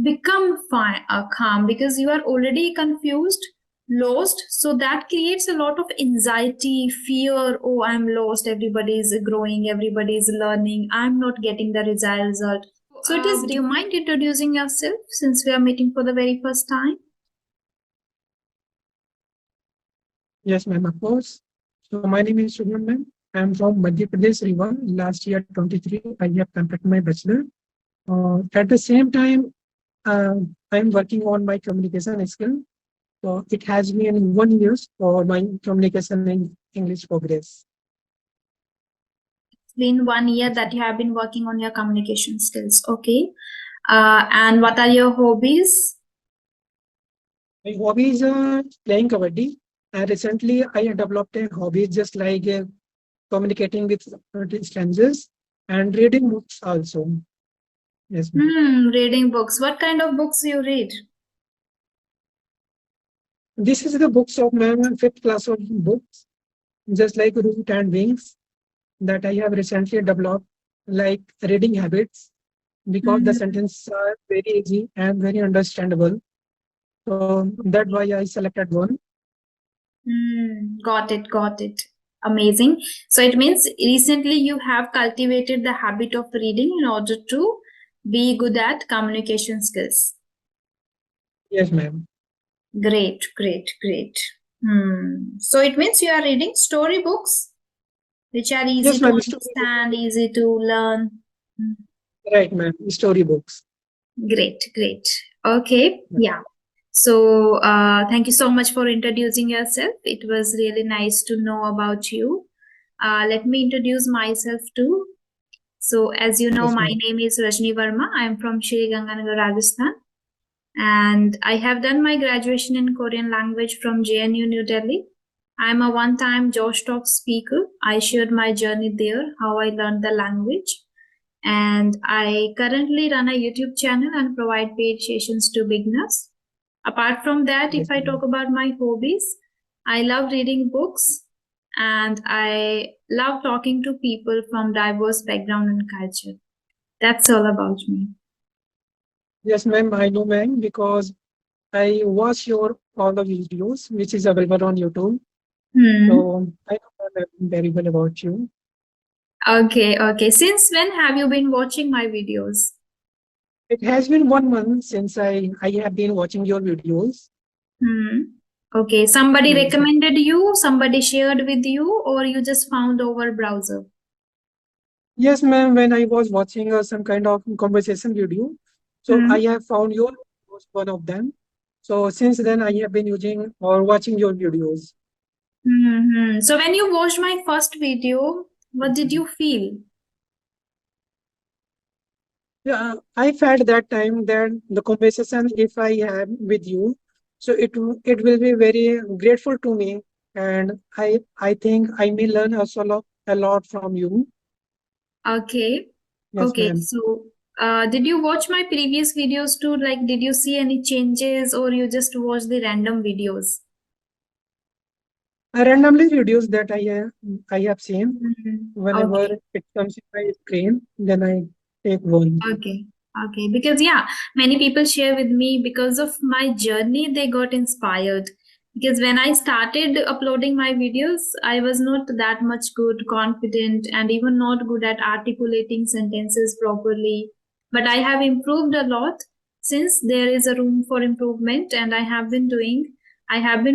become fine, calm, because you are already confused, lost. So that creates a lot of anxiety, fear. Oh, I'm lost. Everybody is growing. Everybody is learning. I'm not getting the desired result. So it is. Do you mind introducing yourself since we are meeting for the very first time? Yes, ma'am, of course. So my name is Shubham, ma'am. I'm from Madhya Pradesh, Riva. Last year, 23, I have completed my bachelor. At the same time, I'm working on my communication skill. So it has been 1 year for my communication in English progress. It's been 1 year that you have been working on your communication skills. Okay. And what are your hobbies? My hobbies are playing kabaddi. And recently, I developed a hobby just like communicating with strangers and reading books also. Yes, ma'am. Reading books. What kind of books you read? This is the books of my fifth class of books, just like Root and Wings, that I have recently developed, like reading habits, because the Hmm. sentences are very easy and very understandable. So that's why I selected one. Got it, got it. Amazing. So it means recently you have cultivated the habit of reading in order to be good at communication skills. Yes, ma'am. Great, great, great. So it means you are reading storybooks, which are easy Yes, to ma'am. understand, easy to learn. Hmm. Right, ma'am. Story books. Great, great. Okay, yeah. So thank you so much for introducing yourself. It was really nice to know about you. Let me introduce myself too. So, as you know, Yes, my ma'am. name is Rajni Verma. I am from Shri Ganganagar, Rajasthan, and I have done my graduation in Korean language from JNU New Delhi. I am a one-time Josh Talk speaker. I shared my journey there, how I learned the language, and I currently run a YouTube channel and provide paid sessions to beginners. Apart from that, if Yes, I talk ma'am. about my hobbies, I love reading books and I love talking to people from diverse background and culture. That's all about me. Yes, ma'am. I know, ma'am, because I watch your all the videos which is available on YouTube. Hmm. So I know, ma'am, very well about you. Okay, okay. Since when have you been watching my videos? It has been 1 month since I have been watching your videos. Hmm. Okay. Somebody Yes, ma'am. recommended you, somebody shared with you, or you just found over browser? Yes, ma'am. When I was watching some kind of conversation video, so Hmm. I have found your videos, one of them. So since then, I have been using or watching your videos. So when you watched my first video, what did you feel? Yeah, I felt that time that the conversation if I have with you, so it will be very grateful to me, and I think I may learn also a lot from you. Okay. Yes, Okay. ma'am. So, did you watch my previous videos too? Like, did you see any changes or you just watch the random videos? I randomly videos that I have seen whenever Okay. it comes in my screen, then I take one. Okay. Okay. Because, yeah, many people share with me because of my journey, they got inspired. Because when I started uploading my videos, I was not that much good, confident, and even not good at articulating sentences properly. But I have improved a lot since there is a room for improvement, and I have been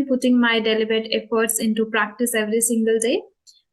putting my deliberate efforts into practice every single day,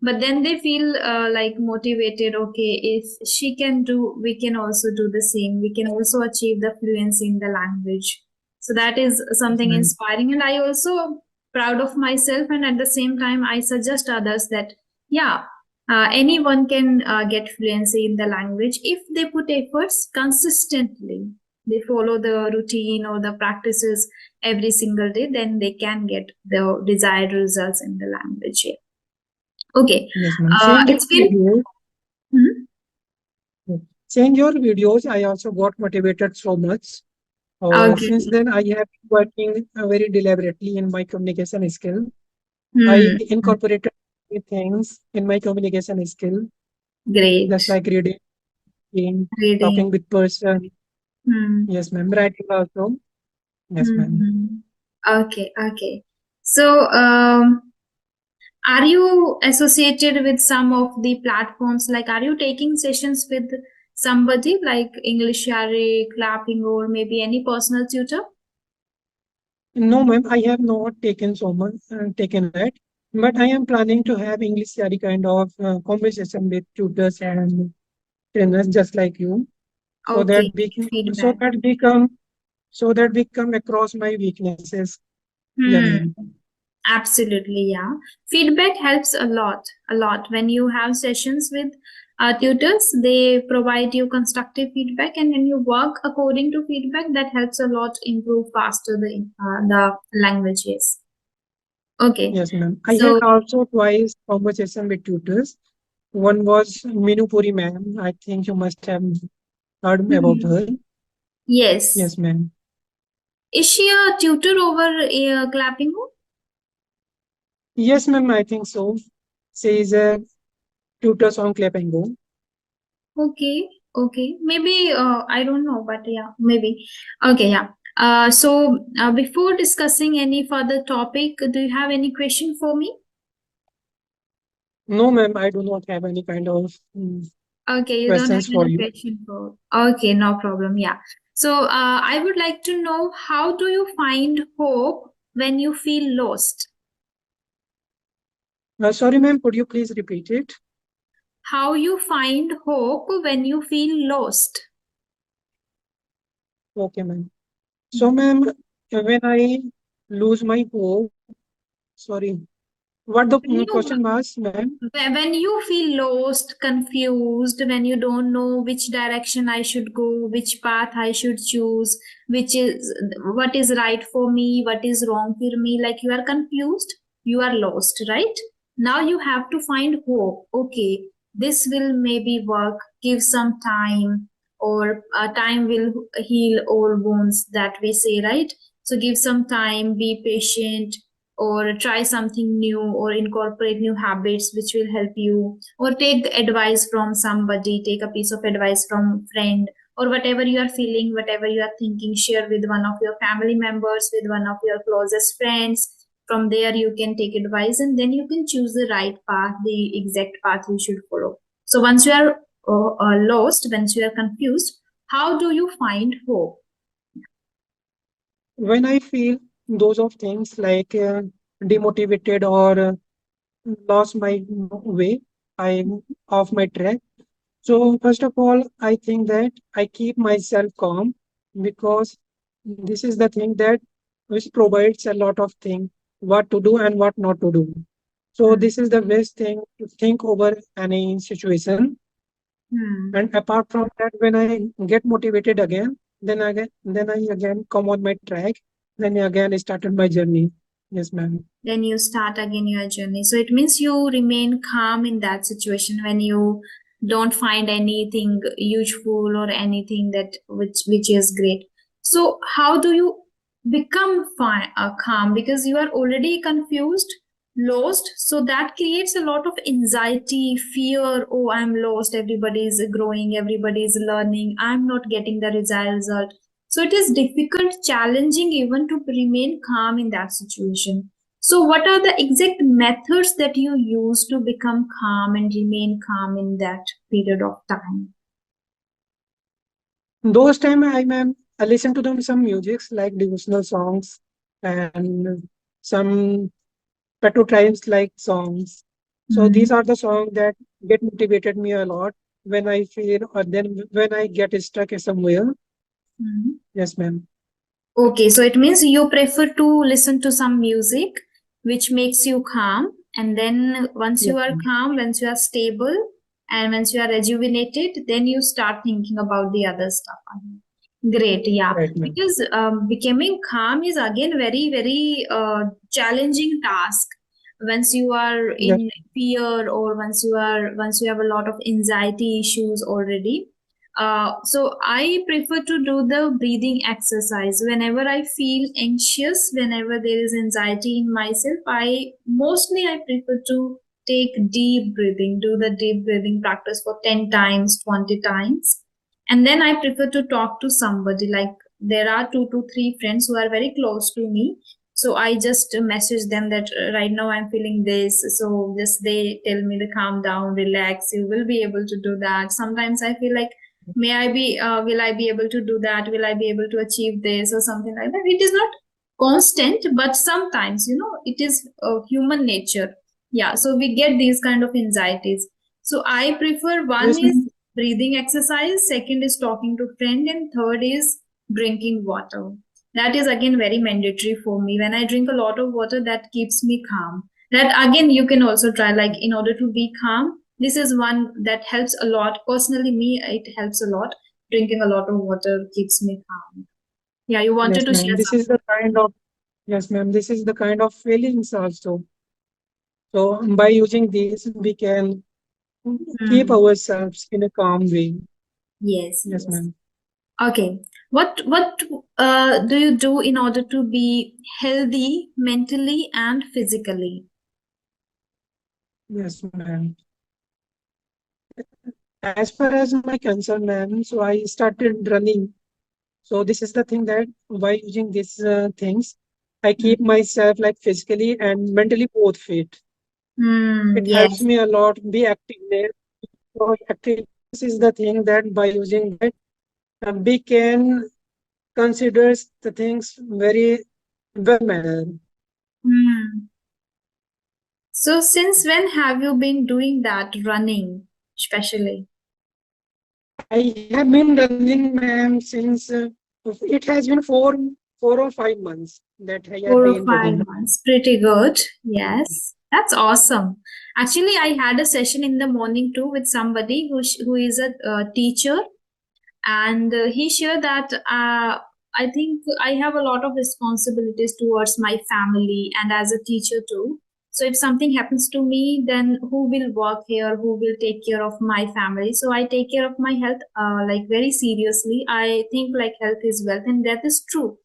but then they feel like motivated. Okay, if she can do, we can also do the same, we can also achieve the fluency in the language. So that is Yes, something ma'am. inspiring, and I also proud of myself, and at the same time I suggest others that yeah, anyone can get fluency in the language if they put efforts consistently, they follow the routine or the practices every single day, then they can get the desired results in the language. Yeah. Okay. Yes, ma'am. Seeing your It's been. videos, Hmm? seeing your videos, I also got motivated so much. Okay. Since then, I have been working very deliberately in my communication skill. I Hmm. incorporated many things in my communication skill, Great. just like reading, Reading. talking with person. Hmm. Yes, ma'am. Writing also. Yes, ma'am. Hmm. Okay, okay. So, are you associated with some of the platforms? Like, are you taking sessions with somebody like English Share, Clapping, or maybe any personal tutor? No, ma'am. I have not taken so much, taken that, but I am planning to have English study kind of conversation with tutors and trainers just like you, so that Okay, so feedback. that we come so that we come across my weaknesses. Yeah, Hmm. ma'am. Absolutely, yeah. Feedback helps a lot, a lot. When you have sessions with tutors, they provide you constructive feedback, and when you work according to feedback, that helps a lot improve faster the languages. Okay, Yes, ma'am. I had so also twice conversation with tutors. One was Minupuri ma'am. I think you must have heard about hmm, her. yes, Yes, ma'am. is she a tutor over clapping? Yes, ma'am. I think so. She is a tutor on Clap and Go. Okay, okay. Maybe I don't know, but yeah, maybe. Okay, yeah. Before discussing any further topic, do you have any question for me? No, ma'am. I do not have any kind of Okay, you don't have questions for any you. question for. Okay, no problem. Yeah. I would like to know, how do you find hope when you feel lost? Sorry, ma'am. Could you please repeat it? How you find hope when you feel lost? Okay, ma'am. So, ma'am, when I lose my hope, sorry, what the When you question was, ma'am? when you feel lost, confused, when you don't know which direction I should go, which path I should choose, which is what is right for me, what is wrong for me, like you are confused, you are lost, right? Now you have to find hope. Okay, this will maybe work, give some time, or time will heal all wounds, that we say, right? So give some time, be patient, or try something new, or incorporate new habits which will help you, or take advice from somebody, take a piece of advice from friend, or whatever you are feeling, whatever you are thinking, share with one of your family members, with one of your closest friends. From there you can take advice, and then you can choose the right path, the exact path you should follow. So once you are lost, once you are confused, how do you find hope? When I feel those of things like demotivated or lost my way, I'm off my track. So first of all, I think that I keep myself calm because this is the thing that which provides a lot of things what to do and what not to do. So Hmm. this is the best thing to think over any situation. Hmm. And apart from that, when I get motivated again, then I again come on my track. Then again I started my journey. Yes, ma'am. Then you start again your journey. So it means you remain calm in that situation when you don't find anything useful or anything that which is great. So how do you become calm, because you are already confused, lost? So that creates a lot of anxiety, fear. Oh, I'm lost. Everybody is growing. Everybody is learning. I'm not getting the desired result. So it is difficult, challenging even to remain calm in that situation. So, what are the exact methods that you use to become calm and remain calm in that period of time? Those time I listen to them some musics like devotional songs and some patriotic like songs. So Hmm. these are the songs that get motivated me a lot when I feel or then when I get stuck somewhere. Hmm. Yes, ma'am. Okay, so it means you prefer to listen to some music which makes you calm, and then once Yes, you are ma'am. calm, once you are stable, and once you are rejuvenated, then you start thinking about the other stuff. Great, yeah. Right, ma'am. Because becoming calm is again very, very challenging task. Once you are Yes, in fear, or once you have a lot of anxiety issues already. So I prefer to do the breathing exercise whenever I feel anxious, whenever there is anxiety in myself. I prefer to take deep breathing, do the deep breathing practice for 10 times, 20 times, And then I prefer to talk to somebody. Like there are 2 to 3 friends who are very close to me. So I just message them that right now I'm feeling this. So just they tell me to calm down, relax. You will be able to do that. Sometimes I feel like, will I be able to do that? Will I be able to achieve this or something like that? It is not constant, but sometimes, it is human nature. Yeah. So we get these kind of anxieties. So I prefer, one Yes, is ma'am. breathing exercise, second is talking to friend, and third is drinking water. That is again very mandatory for me. When I drink a lot of water, that keeps me calm. That again you can also try, like in order to be calm. This is one that helps a lot. Personally, me, it helps a lot. Drinking a lot of water keeps me calm. Yeah, you wanted Yes, to share ma'am. This is something. the kind of Yes, ma'am. This is the kind of feelings also. So by using these, we can keep Hmm. ourselves in a calm way. Yes, Yes, yes. ma'am. Okay. What do you do in order to be healthy mentally and physically? Yes, ma'am. As far as my concern, ma'am, so I started running. So this is the thing that by using these things, I keep myself like physically and mentally both fit. Hmm, It helps yes. me a lot be active. So activeness is the thing that by using that we can consider the things very well manner. Hmm. So since when have you been doing that running, especially? I have been running, ma'am, since it has been 4 or 5 months that I have 4 or been 5 running. months. Pretty good. Yes. That's awesome. Actually, I had a session in the morning too with somebody who is a teacher, and he shared that I think I have a lot of responsibilities towards my family and as a teacher too. So if something happens to me, then who will work here, who will take care of my family? So I take care of my health like very seriously. I think like health is wealth, and that is true.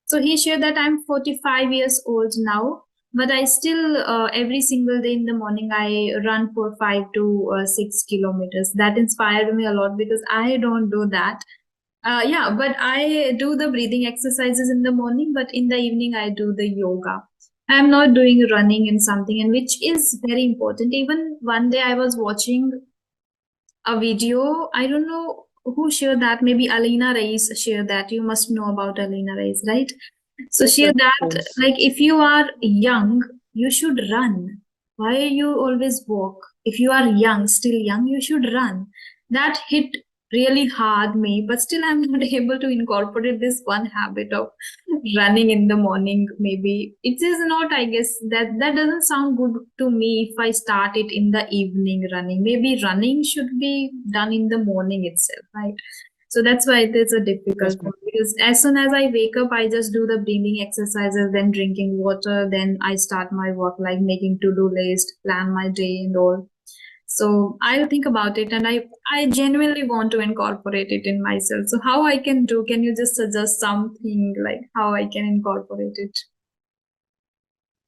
So he shared that I'm 45 years old now, but I still every single day in the morning I run for 5 to 6 kilometers. That inspired me a lot because I don't do that. Yeah, but I do the breathing exercises in the morning, but in the evening I do the yoga. I'm not doing running and something, and which is very important. Even one day I was watching a video. I don't know who shared that. Maybe Alina Reis shared that. You must know about Alina Reis, right? So Yes, ma'am, share of that, course. like if you are young, you should run. Why you always walk? If you are young, still young, you should run. That hit really hard me, but still I'm not able to incorporate this one habit of running in the morning. Maybe it is not, I guess that doesn't sound good to me if I start it in the evening running. Maybe running should be done in the morning itself, right? So that's why it is a Yes, difficult ma'am. one, because as soon as I wake up, I just do the breathing exercises, then drinking water, then I start my work, like making to-do list, plan my day and all. So I'll think about it, and I genuinely want to incorporate it in myself. So how I can do? Can you just suggest something like how I can incorporate it?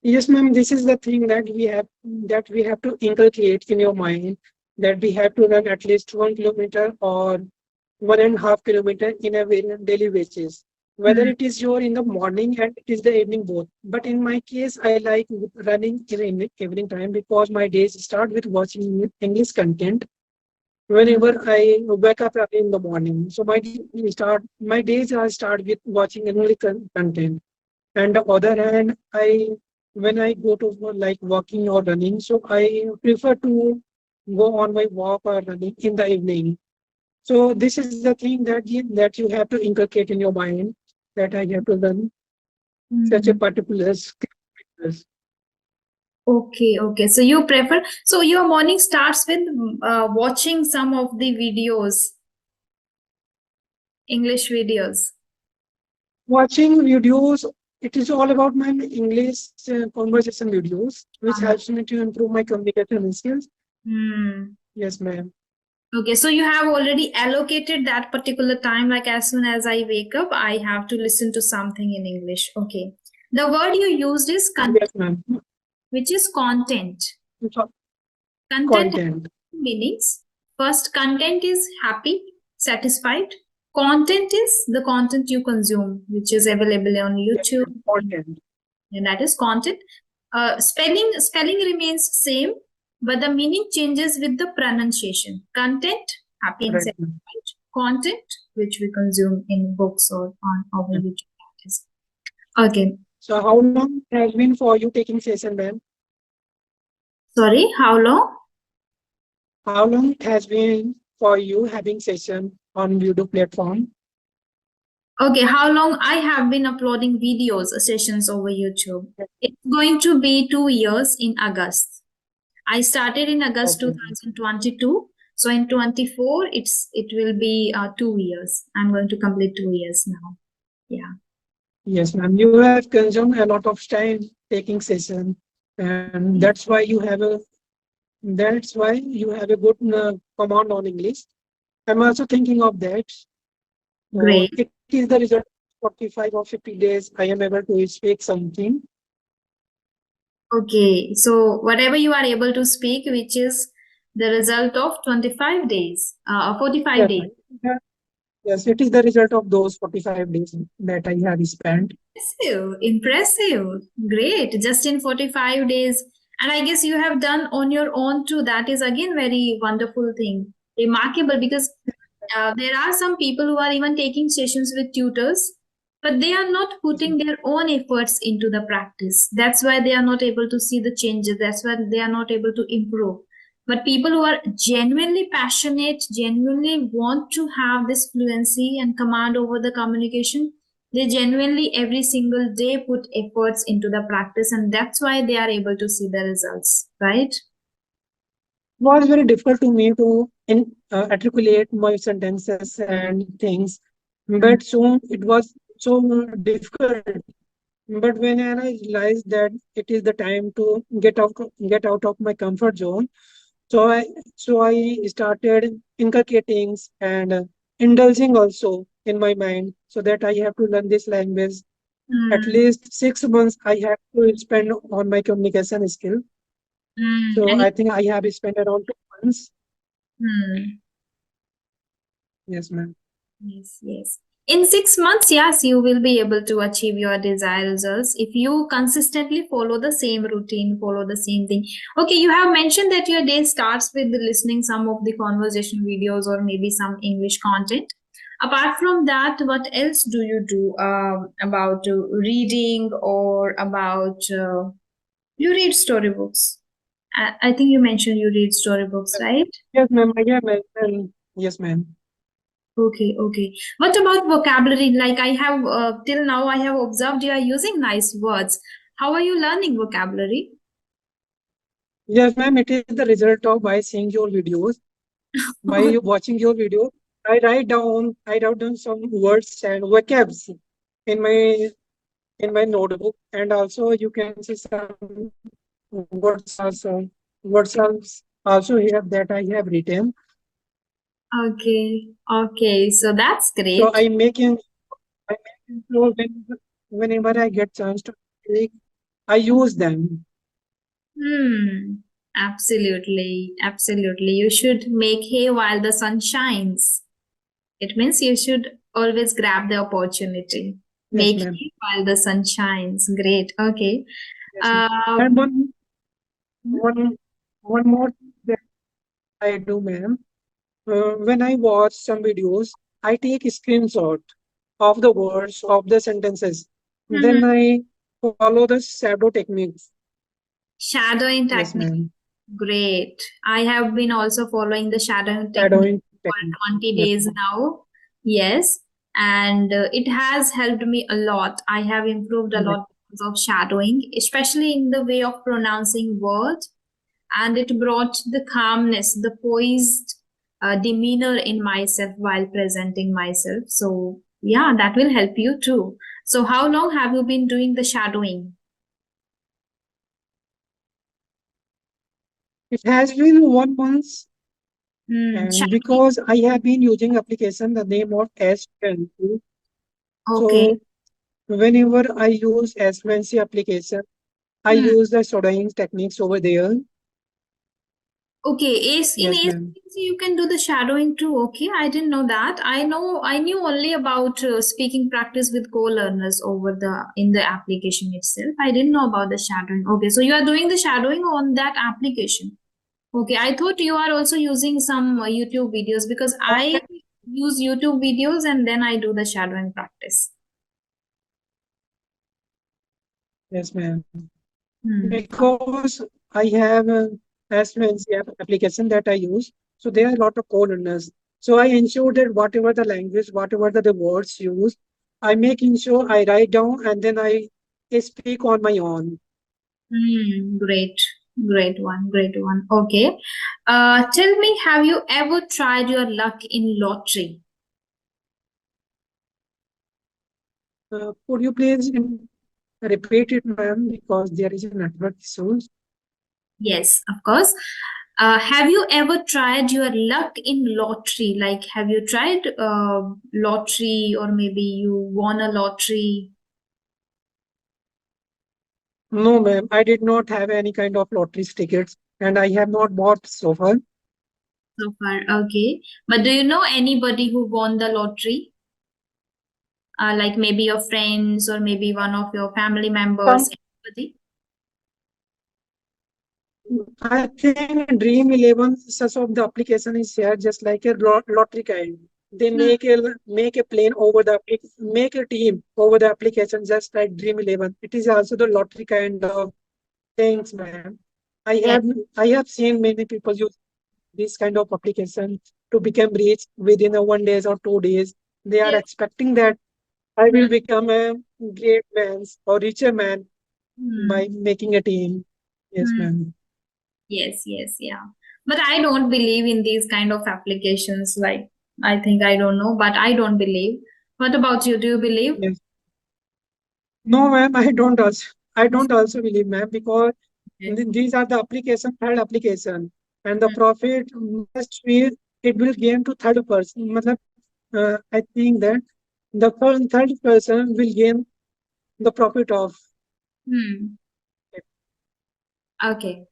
Yes, ma'am. This is the thing that we have to inculcate in your mind that we have to run at least 1 kilometer or 1.5 kilometer in a daily basis. Whether Hmm. it is your in the morning and it is the evening both. But in my case, I like running in the evening time because my days start with watching English content Hmm. whenever I wake up early in the morning. So my days are start with watching English content. And the other hand, when I go to like walking or running, so I prefer to go on my walk or running in the evening. So this is the thing that you have to inculcate in your mind that I have to run such a Hmm. particular kilometers. Okay, okay. So you prefer, so your morning starts with watching some of the videos, English videos. Watching videos, it is all about my English conversation videos, which Um, helps me to improve my communication skills. hmm. Yes, ma'am. Okay, so you have already allocated that particular time, like as soon as I wake up, I have to listen to something in English. Okay. The word you used is content, Yes, ma'am. which is content. So, Content has content. two meanings. First, content is happy. satisfied. Content is the content you consume, which is available on Yes, YouTube, ma'am. Content. and that is content. Spelling remains same, but the meaning changes with the pronunciation. Content, happy and Right, ma'am. satisfied. Content, which we consume in books or on our Yeah. YouTube channels. Okay. So how long has been for you taking session, ma'am? Sorry, how long? How long it has been for you having session on video platform? Okay, how long I have been uploading videos sessions over YouTube? It's going to be 2 years in August. I started in August Okay. 2022. So in 24, it will be 2 years. I'm going to complete 2 years now. Yeah, Yes, ma'am. You have consumed a lot of time taking session, and that's why you have a good command on English. I'm also thinking of that. great. It is the result of 45 or 50 days I am able to speak something. Okay, so whatever you are able to speak, which is the result of 25 days, 45 Yes, days. ma'am. Yes, it is the result of those 45 days that I have spent. Impressive, impressive. Great. Just in 45 days. And I guess you have done on your own too. That is again very wonderful thing. Remarkable because there are some people who are even taking sessions with tutors, but they are not Yes, putting their own efforts into the practice. That's why they are not able to see the changes. That's why they are not able to improve. But people who are genuinely passionate, genuinely want to have this fluency and command over the communication, they genuinely every single day put efforts into the practice, and that's why they are able to see the results, right? was very difficult to me to articulate my sentences and things, Mm, but soon it was so difficult. But when I realized that it is the time to get out of my comfort zone, so I started inculcating and indulging also in my mind, so that I have to learn this language. At mm, least 6 months I have to spend on my communication skill. So and I think I have spent around 2 months. mm, Yes, ma'am. yes, yes. In 6 months, yes, you will be able to achieve your desired results if you consistently follow the same routine, follow the same thing. Okay, you have mentioned that your day starts with listening some of the conversation videos or maybe some English content. Apart from that, what else do you do about reading or about you read storybooks? I think you mentioned you read storybooks, right? Yes, ma'am. I have mentioned. Yes, ma'am. Okay, okay. What about vocabulary? Like I have till now, I have observed you are using nice words. How are you learning vocabulary? Yes, ma'am. It is the result of by seeing your videos, by watching your video. I write down some words and vocabs in my notebook, and also you can see some words also here that I have written. Okay, okay. So that's So great. I making sure whenever I get chance to speak, I use them. Hmm. Absolutely, absolutely. You should make hay while the sun shines. It means you should always grab the opportunity. Yes, Make ma'am. hay while the sun shines. Great. Okay. Yes, ma'am. And Um, one more thing that I do, ma'am. When I watch some videos, I take a screenshot of the words of the sentences. mhm. Then I follow the shadow techniques. Shadowing Yes, technique. ma'am. Great. I have been also following the shadowing technique Shadowing technique. for 20 Yes, days ma'am. now. Yes. And it has helped me a lot. I have improved a Yes, lot because of shadowing, especially in the way of pronouncing words. And it brought the calmness, the poised demeanor in myself while presenting myself. So, yeah, that will help you too. So, how long have you been doing the shadowing? it has been 1 month, Hmm. and because I have been using application the name of S20. Okay. So whenever I use S20 application, I Hmm. use the shadowing techniques over there. Okay, in Yes, ma'am. ACC you can do the shadowing too. Okay, I didn't know that. I knew only about speaking practice with co-learners over the in the application itself. I didn't know about the shadowing. Okay, so you are doing the shadowing on that application. Okay, I thought you are also using some YouTube videos because I use YouTube videos and then I do the shadowing practice. Yes, ma'am. Hmm. Because I have a fluency application that I use, so there are a lot of co-learners. So I ensure that whatever the language, whatever the words used, I making sure I write down and then I speak on my own. Great, great one. Okay. Tell me, have you ever tried your luck in lottery? Could you please repeat it, ma'am, because there is a network issue. Yes, of course. Have you ever tried your luck in lottery? Like, have you tried lottery or maybe you won a lottery No, ma'am, I did not have any kind of lottery tickets, and I have not bought so far. so far? Okay. But do you know anybody who won the lottery? Like maybe your friends or maybe one of your family members, Some anybody? I think Dream 11 such of the application is here just like a lottery kind. They Hmm. make a plane over the make a team over the application just like Dream 11. It is also the lottery kind of things, man. I Yes. have I have seen many people use this kind of application to become rich within a 1 days or 2 days. They are Yes. expecting that I Hmm. will become a great man or richer man Hmm. by making a team. Yes, Hmm. ma'am. Yes, yes, yeah. But I don't believe in these kind of applications. Like, I think I don't know, but I don't believe. What about you? Do you believe? Yes. No, ma'am, I don't also believe, ma'am, because Okay. these are the application, third application, and the profit must be it will gain to third person. Matlab, I think that the third person will gain the profit of Hmm. it. Okay.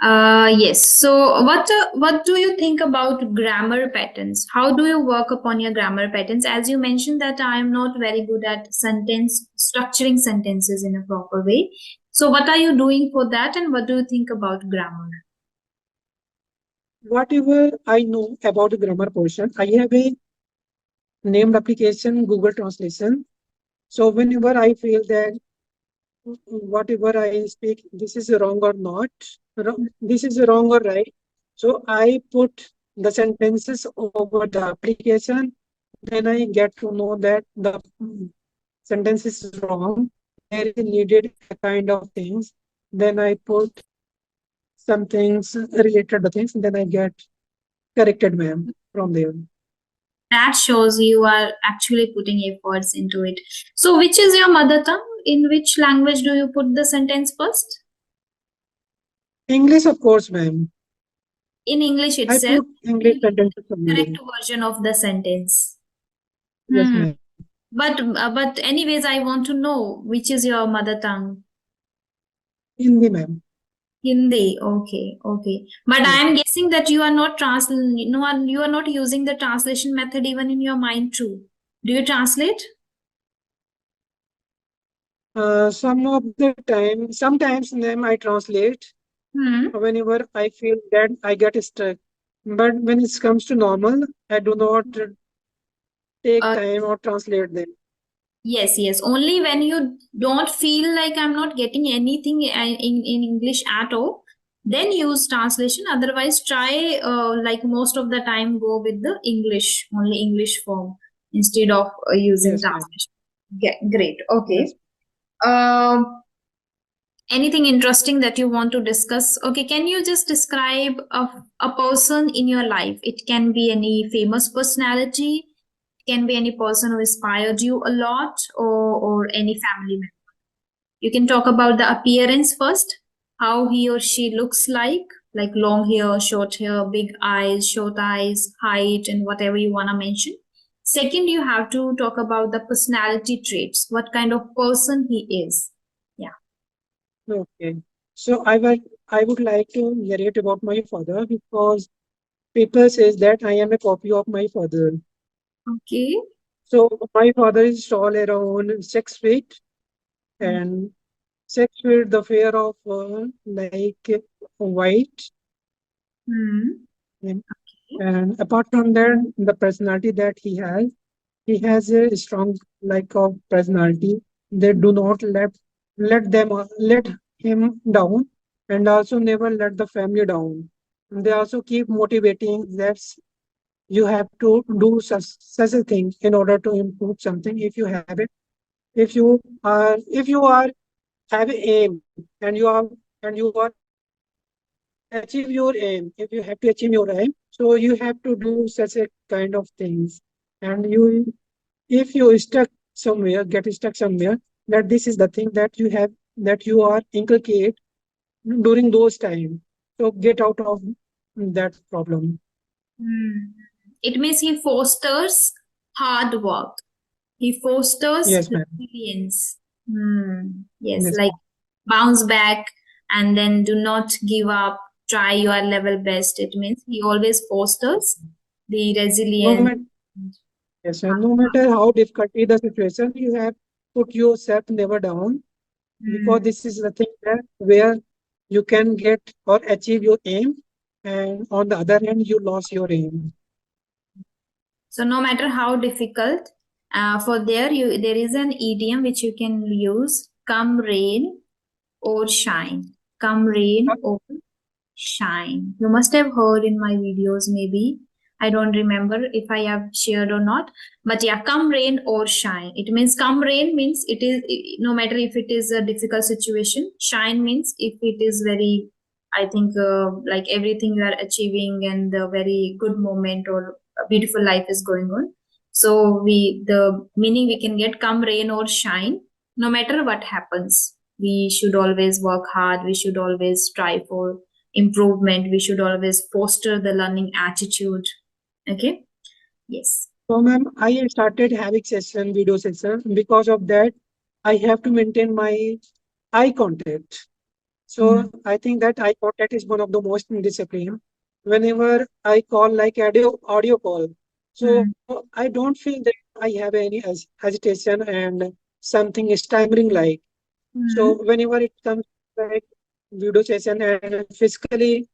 Yes. So, what do you think about grammar patterns? How do you work upon your grammar patterns? As you mentioned that I am not very good at sentence structuring sentences in a proper way. So, what are you doing for that, and what do you think about grammar? Whatever I know about the grammar portion, I have a named application Google Translation. So whenever I feel that whatever I speak, this is wrong or not, this is wrong or right. So I put the sentences over the application. Then I get to know that the sentence is wrong. There is needed a kind of things. Then I put some things related to things. Then I get corrected, ma'am, from there. That shows you are actually putting efforts into it. So, which is your mother tongue? In which language do you put the sentence first? English, of course, ma'am. In English I itself, put English you put sentences the correct only. version of the sentence. Yes, Hmm. ma'am. But anyways, I want to know which is your mother tongue. Hindi, ma'am. Hindi. Okay, okay. But I Yes. am guessing that you are not you are not using the translation method even in your mind too. Do you translate? Some of the time, sometimes name I translate Hmm. whenever I feel that I get stuck. But when it comes to normal, I do not take Uh, time or translate them. Yes, yes. Only when you don't feel like I'm not getting anything in English at all, then use translation. Otherwise, try like most of the time go with the English, only English form instead of using Yes, ma'am. translation. Great. Yes. Okay. Um, Anything interesting that you want to discuss? Okay, can you just describe a person in your life? It can be any famous personality, can be any person who inspired you a lot or any family member. You can talk about the appearance first, how he or she looks like long hair, short hair, big eyes, short eyes, height, and whatever you want to mention. Second, you have to talk about the personality traits, what kind of person he is. Yeah. Okay. So I will. I would like to narrate about my father because people says that I am a copy of my father. Okay. So my father is tall around 6 feet and 6 feet the fair of like white. Hmm. And, and apart from that, the personality that he has a strong like of personality. They do not let him down, and also never let the family down. They also keep motivating that you have to do such a thing in order to improve something. If you have it, if you are have a aim and you are achieve your aim, if you have to achieve your aim, so you have to do such a kind of things. And you, if you stuck somewhere, get stuck somewhere, that this is the thing that you have, that you are inculcate during those time. So get out of that problem. Hmm. It means he fosters hard work. He fosters Yes, ma'am. resilience. Hmm. Yes, Yes, like ma'am. bounce back and then do not give up. Try your level best. It means he always fosters the No resilience. matter, yes, ma'am. No matter how difficult is the situation, you have put yourself never down, Hmm. because this is the thing that where you can get or achieve your aim, and on the other hand you lost your aim. So no matter how difficult, for there is an idiom which you can use. Come rain or shine. Come rain or shine. You must have heard in my videos, maybe. I don't remember if I have shared or not. But yeah, come rain or shine. It means come rain means it is no matter if it is a difficult situation. Shine means if it is very, I think, like everything you are achieving and a very good moment or a beautiful life is going on. So the meaning we can get come rain or shine, no matter what happens. We should always work hard. We should always strive for improvement. We should always foster the learning attitude. Okay. Yes. So, ma'am, I started having session, video session. Because of that, I have to maintain my eye contact. Mm. So, I think that eye contact is one of the most discipline. Whenever I call like audio call, so Mm. I don't feel that I have any hesitation and something is stammering like. Mm. So, whenever it comes like video session and physically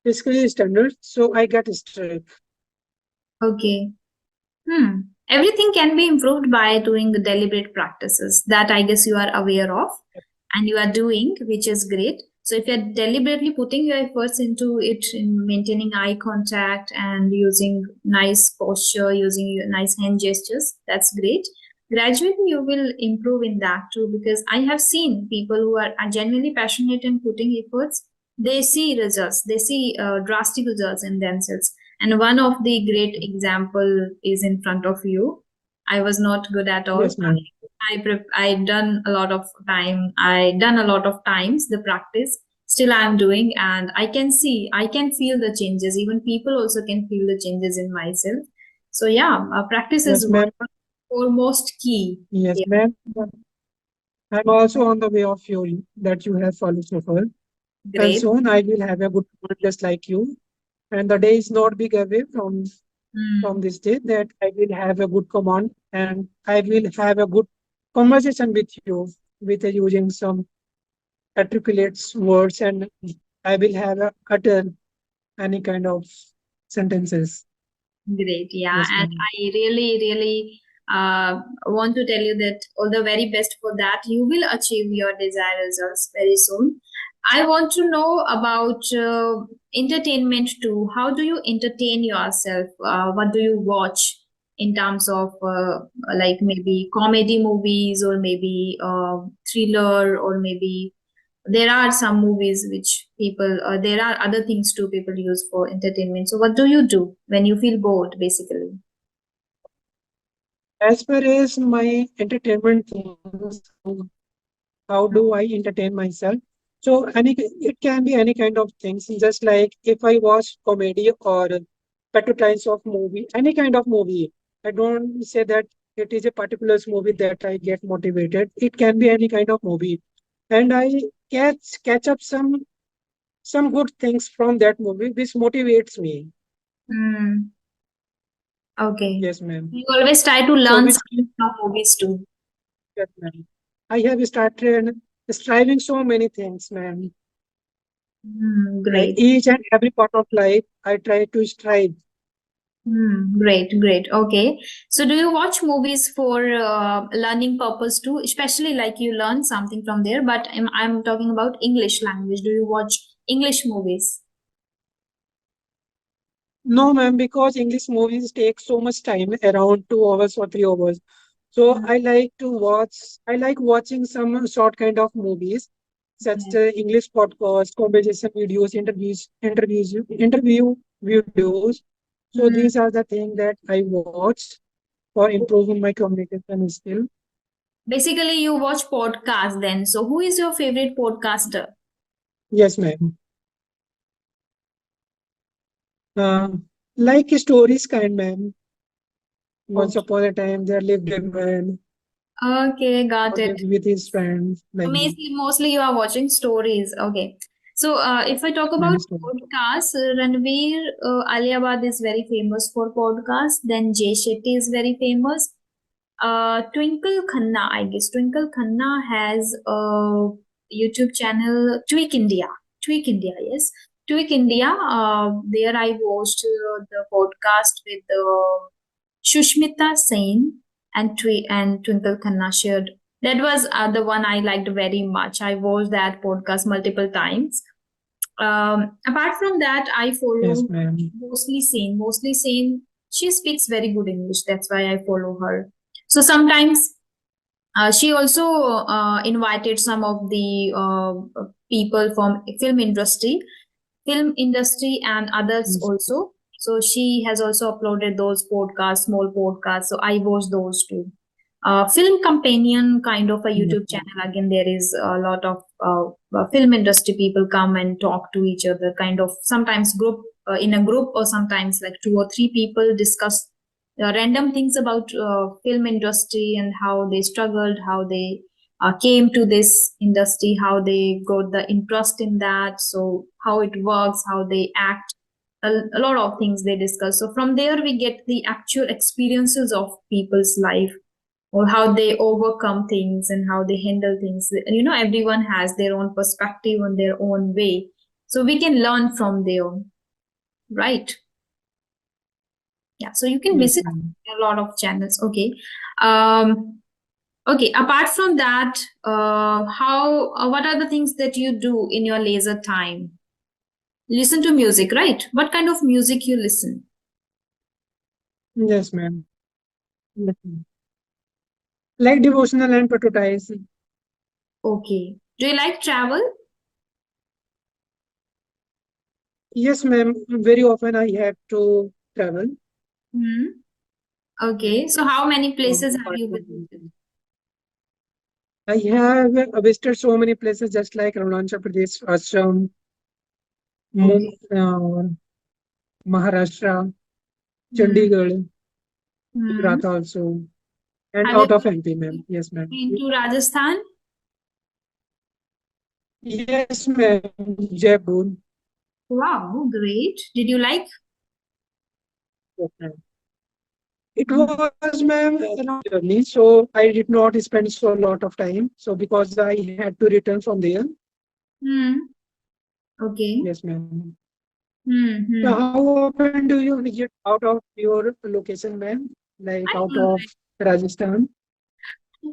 standard, so I get struck. Okay. Hmm. Everything can be improved by doing the deliberate practices that I guess you are aware of and you are doing, which is great. So if you're deliberately putting your efforts into it in maintaining eye contact and using nice posture, using your nice hand gestures, that's great. Gradually, you will improve in that too because I have seen people who are genuinely passionate in putting efforts. They see results. They see drastic results in themselves. And one of the great example is in front of you. I was not good at all. Yes, ma'am. I done a lot of time. I done a lot of times the practice. Still, I'm doing, and I can feel the changes. Even people also can feel the changes in myself. So yeah, practice is Yes, one ma'am. foremost key. Yes, Yeah, ma'am. I'm also on the way of you that you have followed so far. And great. soon I will have a good one just like you. And the day is not big away from Hmm. this day that I will have a good command and I will have a good conversation with you with using some articulate words, and I will have a utter any kind of sentences. Great, yeah. Yes, And ma'am. I really want to tell you that all the very best for that. You will achieve your desired results very soon. I want to know about entertainment too. How do you entertain yourself? What do you watch in terms of like maybe comedy movies or maybe thriller or maybe there are some movies which people there are other things too people use for entertainment. So what do you do when you feel bored basically? As far as my entertainment things, how do I entertain myself? So it can be any kind of things. Just like if I watch comedy or patriotize of movie, any kind of movie. I don't say that it is a particular movie that I get motivated. It can be any kind of movie, and I catch up some. some good things from that movie, which motivates me. Hmm. Okay. Yes, ma'am. You always try to So learn which something from movies too. yes, ma'am. I have started striving so many things, ma'am. Like Great. each and every part of life, I try to strive. Great, great. Okay. So do you watch movies for learning purpose too? Especially like you learn something from there, but I'm talking about English language. Do you watch English movies? No, ma'am, because English movies take so much time, around 2 hours or 3 hours. So Mm, I like watching some short kind of movies, such okay. as English podcast, conversation videos, interview videos. So these Mm. are the things that I watch for improving my communication skill. Basically, you watch podcasts then. So who is your favorite podcaster? Yes, ma'am. Uh, like stories kind, ma'am. Once Okay. upon a time, there lived a man Okay, who got it. lived with his friends, like that. Mostly you are watching stories. Okay. So if I talk about Many stories. podcasts, Ranveer Aliabad is very famous for podcasts. Then Jay Shetty is very famous. Twinkle Khanna, I guess. Twinkle Khanna has a YouTube channel, Tweak India. Tweak India, yes. Tweak India. There I watched the podcast with Shushmita Sen and Twinkle Khanna shared. That was the one I liked very much. I watched that podcast multiple times. Apart from that, I Yes, follow ma'am. mostly Sane. Mostly Sane. She speaks very good English. That's why I follow her. So sometimes she also invited some of the people from film industry and others Yes, also. So she has also uploaded those podcasts, small podcasts. So I watch those too. Film companion kind of a yes, YouTube ma'am. channel. Again, there is a lot of film industry people come and talk to each other. Kind of sometimes group in a group, or sometimes like two or three people discuss random things about film industry and how they struggled, how they came to this industry, how they got the interest in that, so how it works, how they act, a lot of things they discuss. So from there we get the actual experiences of people's life, or how they overcome things and how they handle things. You know, everyone has their own perspective and their own way, so we can learn from there, right? Yeah, so you can Yes, visit ma'am. a lot of channels. Okay. um okay, apart from that, how what are the things that you do in your leisure time? Listen to music, right? What kind of music you listen? Yes, ma'am. Yes, ma'am. Like devotional and patriotism. Okay, do you like travel? Yes, ma'am. Very often I have to travel. Hmm. Okay, so how many places have Apart you from visited? I have visited so many places, just like Arunachal Pradesh, Assam, Okay. Maharashtra, Hmm. Chandigarh, Hmm. Gujarat also, and Have you out of MP, ma'am. Yes, ma'am. been to Rajasthan? Yes, ma'am. Jaipur. Wow, great. Did you like? Yes, ma'am. It was, ma'am, around journey, so I did not spend so lot of time. So because I had to return from there. Hmm. Okay. Yes, ma'am. Hmm. So Hmm. how often do you visit out of your location, ma'am? Like I out don't of Rajasthan?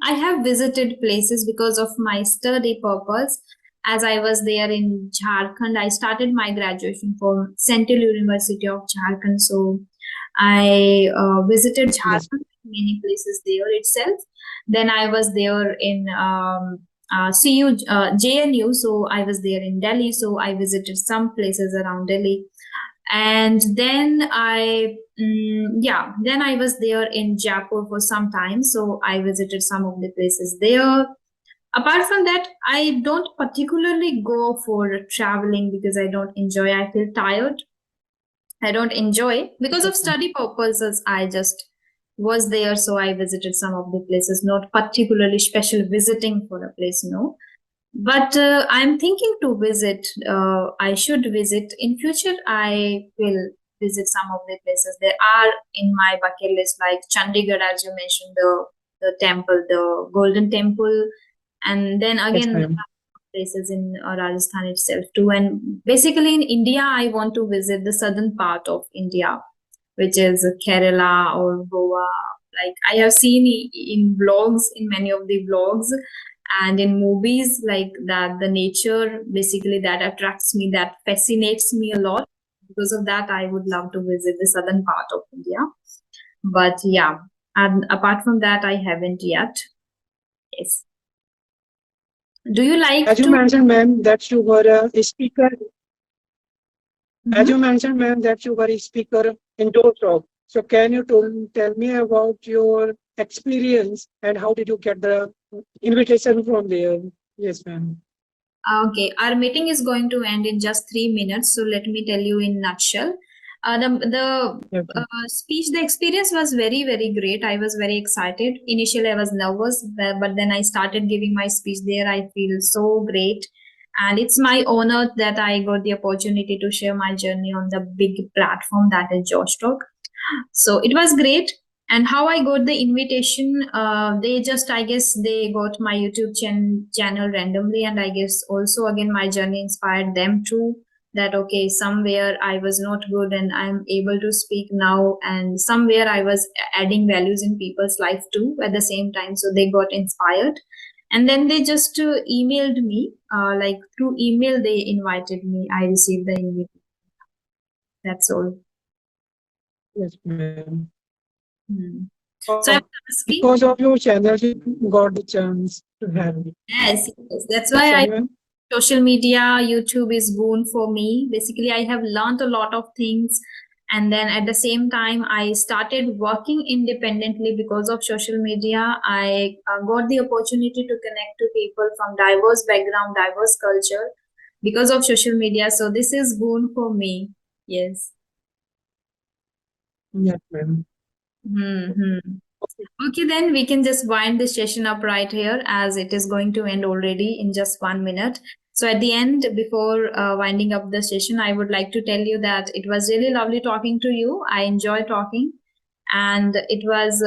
I have visited places because of my study purpose. As I was there in Jharkhand, I started my graduation from Central University of Jharkhand. So I visited Yes. Jharkhand, many places there itself. Then I was there in JNU. So I was there in Delhi. So I visited some places around Delhi. And then then I was there in Jaipur for some time, so I visited some of the places there. Apart from that, I don't particularly go for traveling because I don't enjoy. I feel tired. I don't enjoy because of study purposes. I just was there, so I visited some of the places, not particularly special visiting for a place, no. But I'm thinking to visit. I should visit in future. I will visit some of the places. There are in my bucket list, like Chandigarh, as you mentioned, the temple, the Golden Temple, and then Yes, again ma'am. places in Rajasthan itself too. And basically in India, I want to visit the southern part of India, which is Kerala or Goa. Like I have seen in vlogs, in many of the vlogs, and in movies, like that, the nature basically that attracts me, that fascinates me a lot. Because of that, I would love to visit the southern part of India. But yeah, and apart from that, I haven't yet. Yes. Do you As like you to? mentioned, ma'am, that you were a speaker. As Mhm. you mentioned, ma'am, that you were a speaker in Talk. So can you tell me about your experience and how did you get the invitation from there? Yes, ma'am. Okay, our meeting is going to end in just 3 minutes, so let me tell you in nutshell. Yes, The speech, the experience was very very great. I was very excited. Initially, I was nervous, but then I started giving my speech there. I feel so great, and it's my honor that I got the opportunity to share my journey on the big platform that is Josh Talk. So it was great. And how I got the invitation, they just, I guess, they got my YouTube channel randomly, and I guess also again my journey inspired them too. That okay, somewhere I was not good, and I'm able to speak now, and somewhere I was adding values in people's life too at the same time. So they got inspired, and then they just emailed me, like through email they invited me. I received the invitation. That's all. yes, ma'am. Hmm. So I Uh, was asking. because of your channel, you got the chance to have it. Yes, yes. That's why Sorry, I ma'am. social media, YouTube is boon for me. Basically, I have learned a lot of things, and then at the same time, I started working independently because of social media. I got the opportunity to connect to people from diverse background, diverse culture because of social media. So this is boon for me. Yes. Yes, ma'am. Hmm. Okay. Okay, then we can just wind this session up right here as it is going to end already in just 1 minute. So, at the end, before winding up the session, I would like to tell you that it was really lovely talking to you. I enjoy talking, and it was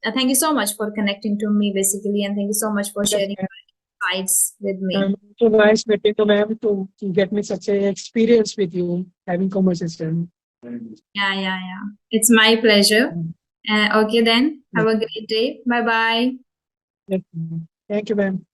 thank you so much for connecting to me, basically, and thank you so much for Yes, sharing ma'am. your insights with me. And so nice meeting you, ma'am, to get me such a experience with you having conversation. Yeah, yeah, yeah. It's my pleasure. Okay, then, have Yes, a great day. Bye bye. yes, ma'am. Thank you, ma'am.